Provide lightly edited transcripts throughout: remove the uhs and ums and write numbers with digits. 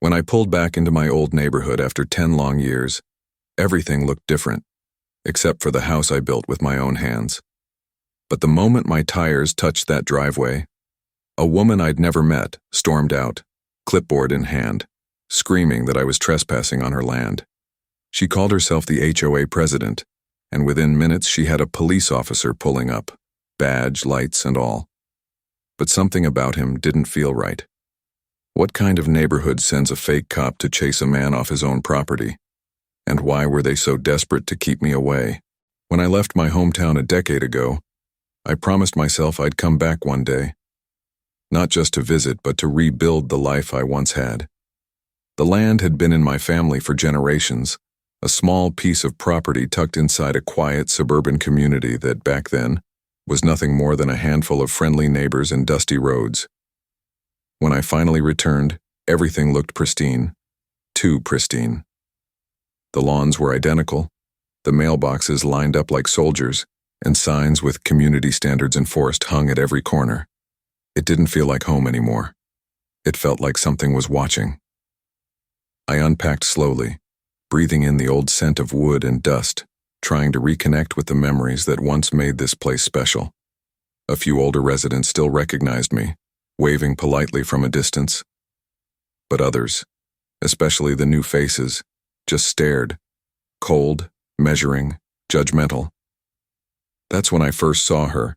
When I pulled back into my old neighborhood after 10 long years, everything looked different, except for the house I built with my own hands. But the moment my tires touched that driveway, a woman I'd never met stormed out, clipboard in hand, screaming that I was trespassing on her land. She called herself the HOA president, and within minutes she had a police officer pulling up, badge, lights, and all. But something about him didn't feel right. What kind of neighborhood sends a fake cop to chase a man off his own property? And why were they so desperate to keep me away? When I left my hometown a decade ago, I promised myself I'd come back one day. Not just to visit, but to rebuild the life I once had. The land had been in my family for generations, a small piece of property tucked inside a quiet suburban community that, back then, was nothing more than a handful of friendly neighbors and dusty roads. When I finally returned, everything looked pristine. Too pristine. The lawns were identical, the mailboxes lined up like soldiers, and signs with community standards enforced hung at every corner. It didn't feel like home anymore. It felt like something was watching. I unpacked slowly, breathing in the old scent of wood and dust, trying to reconnect with the memories that once made this place special. A few older residents still recognized me, waving politely from a distance. But others, especially the new faces, just stared, cold, measuring, judgmental. That's when I first saw her,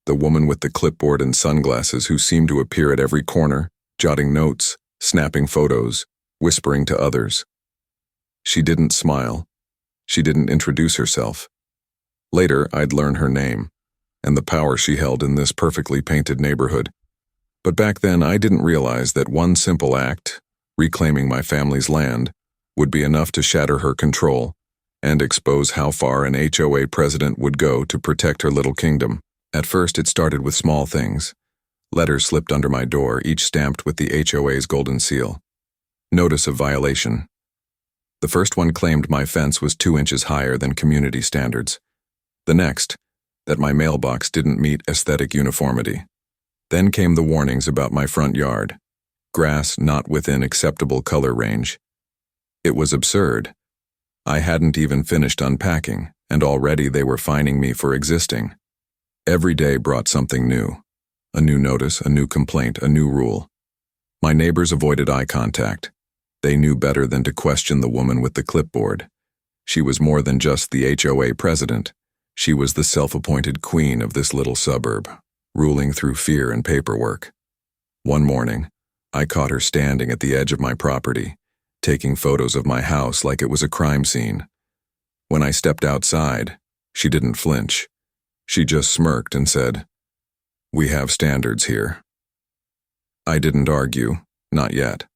the woman with the clipboard and sunglasses who seemed to appear at every corner, jotting notes, snapping photos, whispering to others. She didn't smile. She didn't introduce herself. Later, I'd learn her name, and the power she held in this perfectly painted neighborhood. But back then, I didn't realize that one simple act, reclaiming my family's land, would be enough to shatter her control and expose how far an HOA president would go to protect her little kingdom. At first, it started with small things. Letters slipped under my door, each stamped with the HOA's golden seal. Notice of violation. The first one claimed my fence was 2 inches higher than community standards. The next, that my mailbox didn't meet aesthetic uniformity. Then came the warnings about my front yard. Grass not within acceptable color range. It was absurd. I hadn't even finished unpacking, and already they were fining me for existing. Every day brought something new. A new notice, a new complaint, a new rule. My neighbors avoided eye contact. They knew better than to question the woman with the clipboard. She was more than just the HOA president. She was the self-appointed queen of this little suburb, ruling through fear and paperwork. One morning, I caught her standing at the edge of my property, taking photos of my house like it was a crime scene. When I stepped outside, she didn't flinch. She just smirked and said, "We have standards here." I didn't argue, not yet.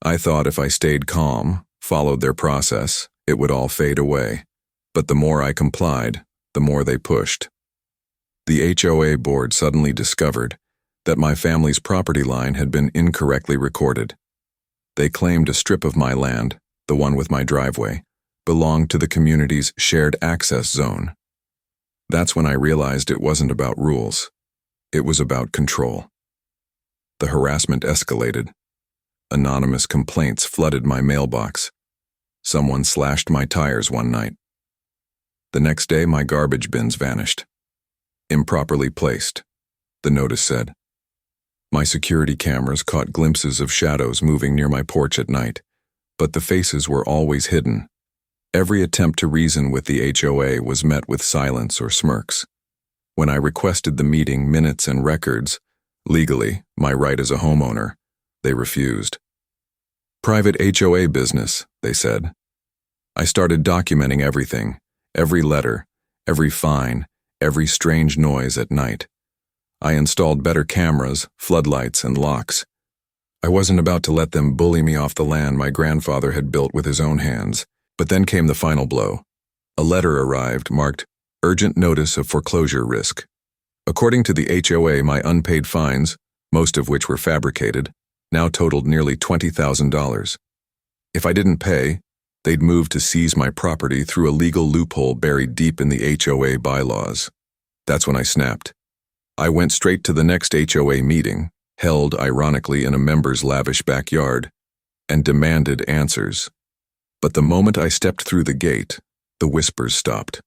I thought if I stayed calm, followed their process, it would all fade away. But the more I complied, the more they pushed. The HOA board suddenly discovered that my family's property line had been incorrectly recorded. They claimed a strip of my land, the one with my driveway, belonged to the community's shared access zone. That's when I realized it wasn't about rules. It was about control. The harassment escalated. Anonymous complaints flooded my mailbox. Someone slashed my tires one night. The next day, my garbage bins vanished. Improperly placed, the notice said. My security cameras caught glimpses of shadows moving near my porch at night, but the faces were always hidden. Every attempt to reason with the HOA was met with silence or smirks. When I requested the meeting minutes and records, legally, my right as a homeowner, they refused. Private HOA business, they said. I started documenting everything, every letter, every fine, every strange noise at night. I installed better cameras, floodlights, and locks. I wasn't about to let them bully me off the land my grandfather had built with his own hands. But then came the final blow. A letter arrived marked, "Urgent notice of foreclosure risk." According to the HOA, my unpaid fines, most of which were fabricated, now totaled nearly $20,000. If I didn't pay, they'd move to seize my property through a legal loophole buried deep in the HOA bylaws. That's when I snapped. I went straight to the next HOA meeting, held ironically in a member's lavish backyard, and demanded answers. But the moment I stepped through the gate, the whispers stopped.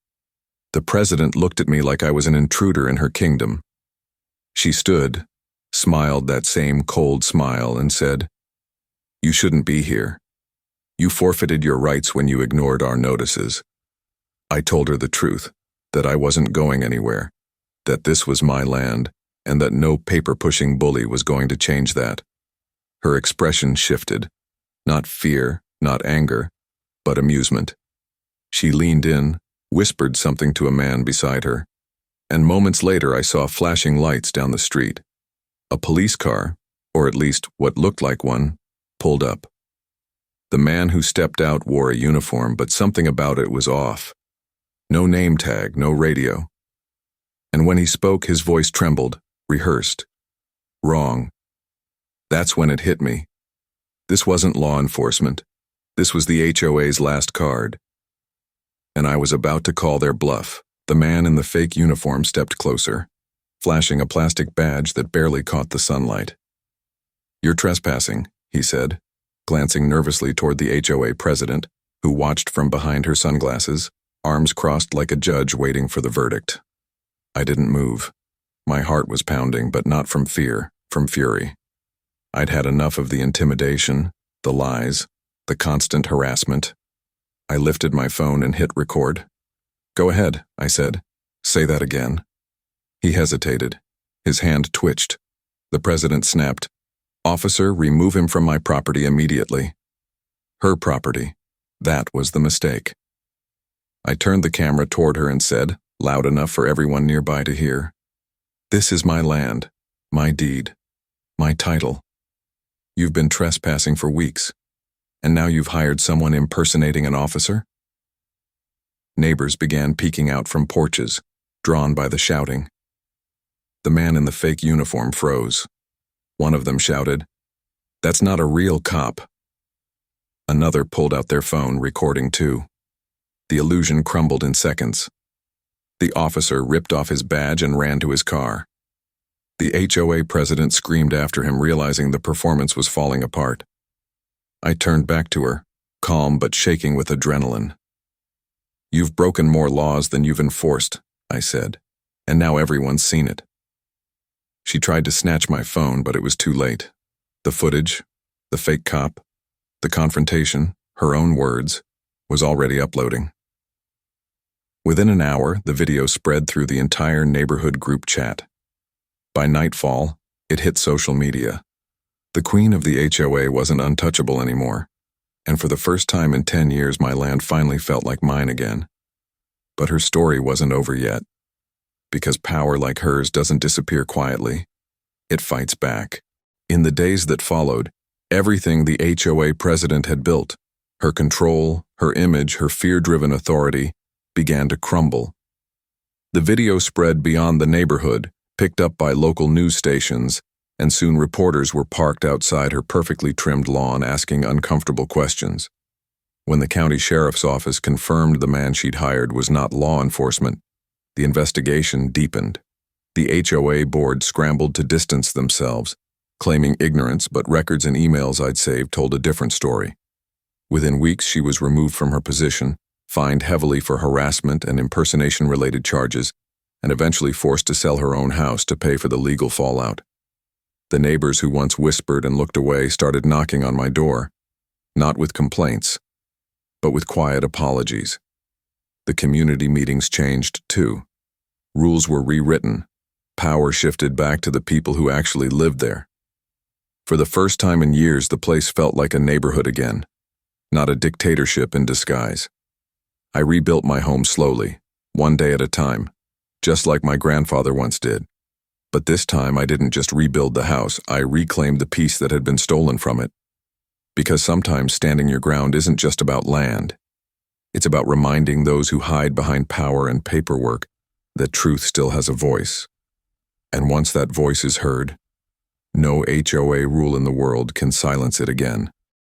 The president looked at me like I was an intruder in her kingdom. She stood, smiled that same cold smile, and said, "You shouldn't be here. You forfeited your rights when you ignored our notices." I told her the truth, that I wasn't going anywhere, that this was my land, and that no paper-pushing bully was going to change that. Her expression shifted. Not fear, not anger, but amusement. She leaned in, whispered something to a man beside her, and moments later I saw flashing lights down the street. A police car, or at least what looked like one, pulled up. The man who stepped out wore a uniform, but something about it was off. No name tag, no radio. And when he spoke, his voice trembled, rehearsed. Wrong. That's when it hit me. This wasn't law enforcement. This was the HOA's last card. And I was about to call their bluff. The man in the fake uniform stepped closer, flashing a plastic badge that barely caught the sunlight. "You're trespassing," he said, glancing nervously toward the HOA president, who watched from behind her sunglasses, arms crossed like a judge waiting for the verdict. I didn't move. My heart was pounding, but not from fear, from fury. I'd had enough of the intimidation, the lies, the constant harassment. I lifted my phone and hit record. "Go ahead," I said. "Say that again." He hesitated. His hand twitched. The president snapped, "Officer, remove him from my property immediately." Her property. That was the mistake. I turned the camera toward her and said, loud enough for everyone nearby to hear, "This is my land, my deed, my title. You've been trespassing for weeks, and now you've hired someone impersonating an officer?" Neighbors began peeking out from porches, drawn by the shouting. The man in the fake uniform froze. One of them shouted, "That's not a real cop." Another pulled out their phone, recording too. The illusion crumbled in seconds. The officer ripped off his badge and ran to his car. The HOA president screamed after him, realizing the performance was falling apart. I turned back to her, calm but shaking with adrenaline. "You've broken more laws than you've enforced," I said, "and now everyone's seen it." She tried to snatch my phone, but it was too late. The footage, the fake cop, the confrontation, her own words, was already uploading. Within an hour, the video spread through the entire neighborhood group chat. By nightfall, it hit social media. The queen of the HOA wasn't untouchable anymore, and for the first time in 10 years my land finally felt like mine again. But her story wasn't over yet, because power like hers doesn't disappear quietly. It fights back. In the days that followed, everything the HOA president had built, her control, her image, her fear-driven authority, began to crumble. The video spread beyond the neighborhood, picked up by local news stations, and soon reporters were parked outside her perfectly trimmed lawn asking uncomfortable questions. When the county sheriff's office confirmed the man she'd hired was not law enforcement, the investigation deepened. The HOA board scrambled to distance themselves, claiming ignorance, but records and emails I'd saved told a different story. Within weeks, she was removed from her position, fined heavily for harassment and impersonation-related charges, and eventually forced to sell her own house to pay for the legal fallout. The neighbors who once whispered and looked away started knocking on my door, not with complaints, but with quiet apologies. The community meetings changed too. Rules were rewritten. Power shifted back to the people who actually lived there. For the first time in years, the place felt like a neighborhood again, not a dictatorship in disguise. I rebuilt my home slowly, one day at a time, just like my grandfather once did. But this time I didn't just rebuild the house, I reclaimed the piece that had been stolen from it. Because sometimes standing your ground isn't just about land. It's about reminding those who hide behind power and paperwork that truth still has a voice. And once that voice is heard, no HOA rule in the world can silence it again.